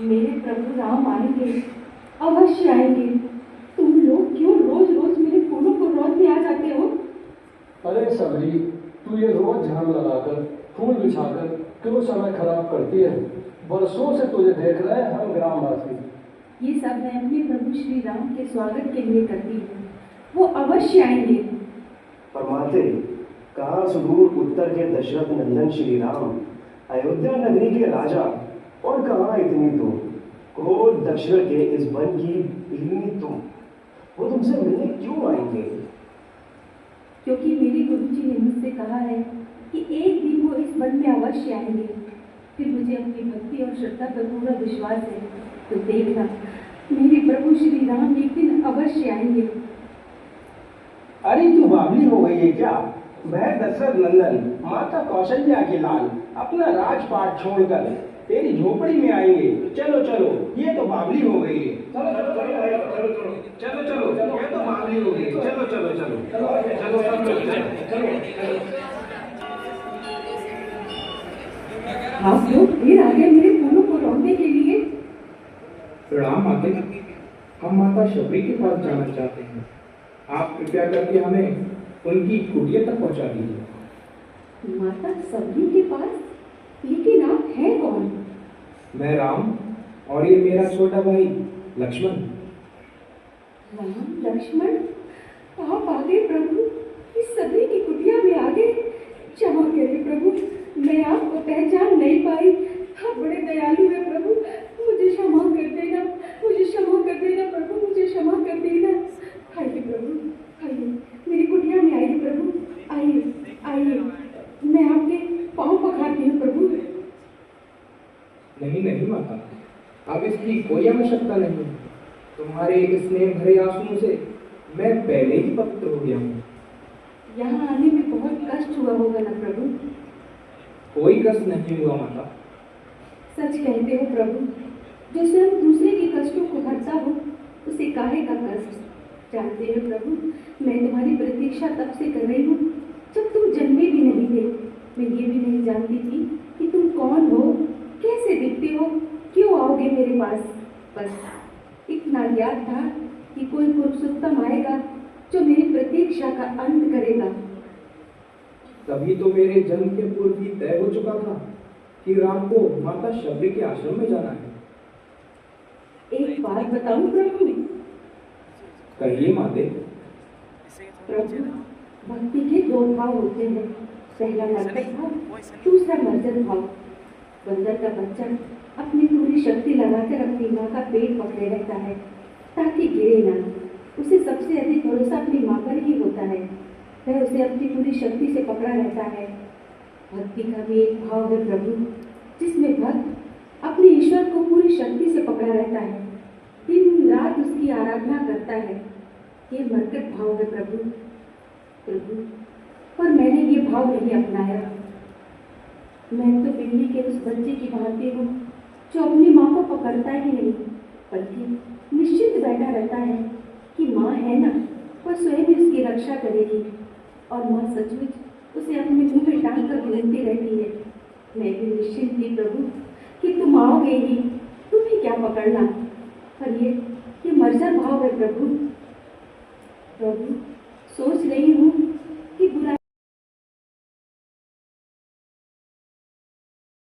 मेरे प्रभु राम आएंगे, अवश्य आएंगे। तुम लोग क्यों रोज रोज मेरे फूलों को रोकने आ जाते हो? अरे सबरी, तू ये रोज झाड़ू लगाकर फूल बिछाकर क्यों समय खराब करती है? बरसों से तुझे देख रहे हैं हम ग्रामवासी। ये सब मैं अपने प्रभु श्री राम के स्वागत के लिए करती हूँ। वो अवश्य आएंगे। पर माते, कहाँ सुदूर उत्तर के दशरथ नंदन श्री राम, अयोध्या नगरी के राजा, और कहाँ इतनी तुम, क्रोध दक्षिण के इस वन की बिल्ली तुम, वो तुमसे मिलने क्यों आएंगे? क्योंकि मेरी गुरु जी ने मुझसे कहा है कि एक दिन वो इस वन में अवश्य आएंगे। फिर मुझे अपनी भक्ति और श्रद्धा पर पूरा विश्वास है। तो देखना, मेरे प्रभु श्री राम एक दिन अवश्य आएंगे। अरे तू बावली हो गई है क्या? वह दशरथ नंदन माता कौशल्या के लाल अपना राजपाट छोड़कर तेरी झोपड़ी में आएंगे। चलो चलो, ये तो बावली हो गई है। चलो चलो चलो चलो चलो, ये तो बावली हो गई। चलो चलो चलो चलो चलो चलो। आप लोग फिर आगे मेरे फूलों को रोकने के लिए। प्रणाम माते, हम माता शबरी के पास जाना चाहते हैं। आप कृपया करके हमें उनकी कुटिया तक पहुंचा दीजिए। माता शबरी के पास? लेकिन आप हैं कौन? मैं राम, और ये मेरा छोटा भाई लक्ष्मण। राम लक्ष्मण, आप आ गए प्रभु, इस शबरी की कुटिया में आ गए। क्षमा करें प्रभु, मैं आपको पहचान नहीं पाई। आप बड़े दयालु हैं प्रभु, मुझे क्षमा कर देना, मुझे क्षमा कर देना प्रभु, मुझे क्षमा कर देना। आइए प्रभु, आइए मेरी कुटिया में आइए प्रभु, आइए आइए, मैं आपके पाँव पखारती हूँ प्रभु। नहीं नहीं माता, अब इसकी कोई आवश्यकता नहीं। तुम्हारे स्नेह भरे आंसुओं से मैं पहले ही पवित्र हो गया हूँ। यहाँ आने में बहुत कष्ट हुआ होगा ना प्रभु? कोई कष्ट नहीं हुआ माता। सच कहते हो प्रभु, जो स्वयं दूसरे के कष्टों को भरता हो, उसे काहे का कष्ट? जानते हो प्रभु, मैं तुम्हारी प्रतीक्षा तब से कर रही हूँ जब तुम जन्मे भी नहीं थे। मैं ये भी नहीं जानती थी कि तुम कौन हो, कैसे दिखते हो, क्यों आओगे मेरे पास। बस इतना याद था कि कोई पुरुषोत्तम आएगा जो मेरी प्रतीक्षा का अंत करेगा। तभी तो मेरे जन्म के पूर्व ही तय हो चुका था कि राम को माता शबरी के आश्रम में जाना है। एक बात बताऊं प्रभु? कहिए माते। प्रभु, भक्ति के दो भाव होते हैं, पहला नर्तक भाव, दूसरा मर्जन भाव। बंदर का बच्चा अपनी पूरी शक्ति लगाकर अपनी माँ का पेट पकड़े रहता है ताकि गिरे ना। उसे सबसे अधिक भरोसा अपनी माँ पर ही होता है, वह उसे अपनी पूरी शक्ति से पकड़ा रहता है। भक्ति का भी एक भाव है प्रभु, जिसमें भक्त अपने ईश्वर को पूरी शक्ति से पकड़ा रहता है, दिन रात उसकी आराधना करता है। ये मरकट भाव है प्रभु। प्रभु, पर मैंने ये भाव नहीं अपनाया। मैं तो बिल्ली के उस बच्चे की भांति हूँ जो अपनी माँ को पकड़ता ही नहीं, बल्कि निश्चित बैठा रहता है कि माँ है ना, वह स्वयं ही उसकी रक्षा करेगी, और माँ सचमुच उसे अपने मुंह में टांग कर घूमती रहती है। मैं भी निश्चिंत थी प्रभु कि तुम आओगे ही, तुम ही क्या पकड़ना। पर ये मर्जन भाव है प्रभु। प्रभु, सोच रही हूँ